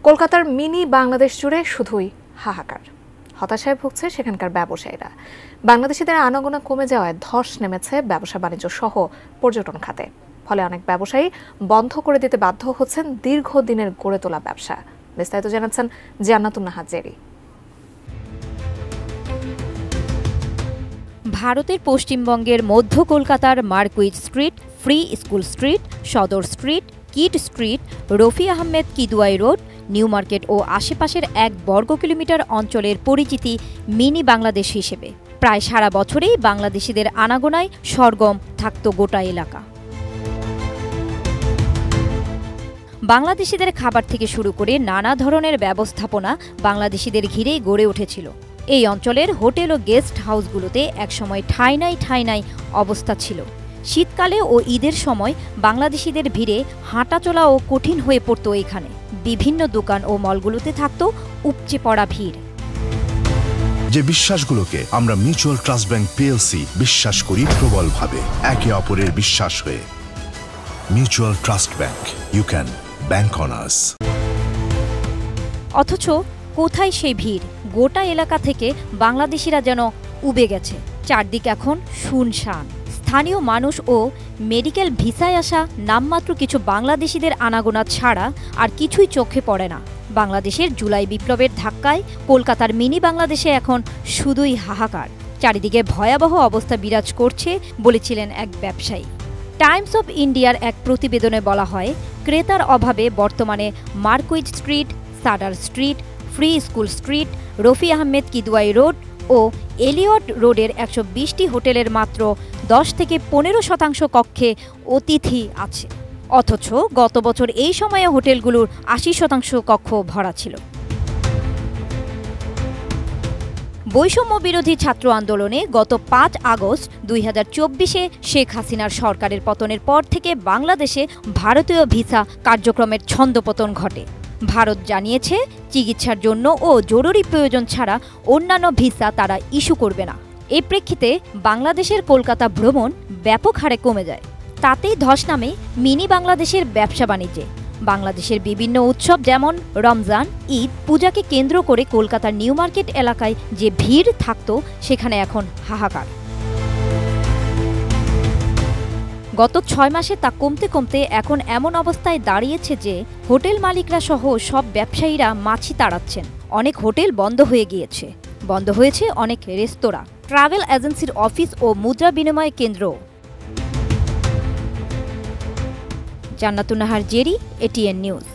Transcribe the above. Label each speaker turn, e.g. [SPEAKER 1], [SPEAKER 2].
[SPEAKER 1] কলকাতার মিনি বাংলাদেশ জুড়ে শুধুই হাহাকার। হতাশায় ভুগছে সেখানকার ব্যবসায়ীরা। বাংলাদেশিদের আনাগোনা কমে যাওয়ায় ধস নেমেছে ব্যবসা বাণিজ্য সহ পর্যটন খাতে। ফলে অনেক ব্যবসায়ী বন্ধ করে দিতে বাধ্য হচ্ছেন দীর্ঘদিনের গড়ে তোলা ব্যবসা। বিস্তারিত জানাচ্ছেন জান্নাতুন নাহার জেরি।
[SPEAKER 2] ভারতের পশ্চিমবঙ্গের মধ্য কলকাতার Marquis street, free school street, Sudder street, Kyd street, Rafi Ahmed Kidwai road, new market ও আশেপাশের 1 বর্গ কিলোমিটার অঞ্চলের পরিচিতি মিনি বাংলাদেশ হিসেবে। প্রায় সারা বছরেই বাংলাদেশিদের আনাগোনায় সরগম থাকত গোটা এলাকা। বাংলাদেশিদের খাবার থেকে শুরু করে নানা ধরনের ব্যবস্থাপনা বাংলাদেশিদের ঘিরেই গড়ে উঠেছিল। এই অঞ্চলের হোটেল ও গেস্ট হাউসগুলোতে একসময় ঠাঁই নাই অবস্থা ছিল। শীতকালে ও ঈদের সময় বাংলাদেশিদের ভিড়ে হাঁটাচলাও কঠিন হয়ে পড়ত এখানে। বিভিন্ন দোকান ও মলগুলোতে থাকত উপচে পড়া ভিড়।
[SPEAKER 3] যে বিশ্বাসগুলোকে আমরা মিউচুয়াল ট্রাস্ট ব্যাংক পিএলসি বিশ্বাস করি প্রবলভাবে, একে অপরের বিশ্বাস হয়ে। Mutual trust bank, you can bank on us.
[SPEAKER 2] অথচ কোথায় সেই ভিড়? গোটা এলাকা থেকে বাংলাদেশিরা যেন উবে গেছে। চারদিক এখন শুনশান। স্থানীয় মানুষ ও মেডিকেল ভিসায় আসা নামমাত্র কিছু বাংলাদেশিদের আনাগোনা ছাড়া আর কিছুই চোখে পড়ে না। বাংলাদেশের জুলাই বিপ্লবের ধাক্কায় কলকাতার মিনি বাংলাদেশে এখন শুধুই হাহাকার। চারিদিকে ভয়াবহ অবস্থা বিরাজ করছে বলেছিলেন এক ব্যবসায়ী। টাইমস অফ ইন্ডিয়ার এক প্রতিবেদনে বলা হয়, ক্রেতার অভাবে বর্তমানে Marquis street, Sudder street, free school street, Rafi Ahmed Kidwai road ও এলিয়ট রোডের 120টি হোটেলের মাত্র 10 থেকে 15% কক্ষে অতিথি আছে। অথচ গত বছর এই সময়ে হোটেলগুলোর 80% কক্ষ ভরা ছিল। বৈষম্য বিরোধী ছাত্র আন্দোলনে গত 5 আগস্ট 2024-এ শেখ হাসিনার সরকারের পতনের পর থেকে বাংলাদেশে ভারতীয় ভিসা কার্যক্রমের ছন্দপতন ঘটে। ভারত জানিয়েছে চিকিৎসার জন্য ও জরুরি প্রয়োজন ছাড়া অন্যান্য ভিসা তারা ইস্যু করবে না। এই প্রেক্ষিতে বাংলাদেশের কলকাতা ভ্রমণ ব্যাপক হারে কমে যায়। তাতেই ধস নামে মিনি বাংলাদেশের ব্যবসা বাণিজ্যে। বাংলাদেশের বিভিন্ন উৎসব যেমন রমজান, ঈদ, পূজাকে কেন্দ্র করে কলকাতার নিউ মার্কেট এলাকায় যে ভিড় থাকত সেখানে এখন হাহাকার। গত 6 মাসে তা কমতে কমতে এখন এমন অবস্থায় দাঁড়িয়েছে যে হোটেল মালিকরা সহ সব ব্যবসায়ীরা মাছি তাড়াচ্ছেন। অনেক হোটেল বন্ধ হয়ে গিয়েছে, বন্ধ হয়েছে অনেক রেস্তোরাঁ, ট্রাভেল এজেন্সির অফিস ও মুদ্রা বিনিময় কেন্দ্র। জান্নাতুন নাহার জেরি, এটিএন নিউজ।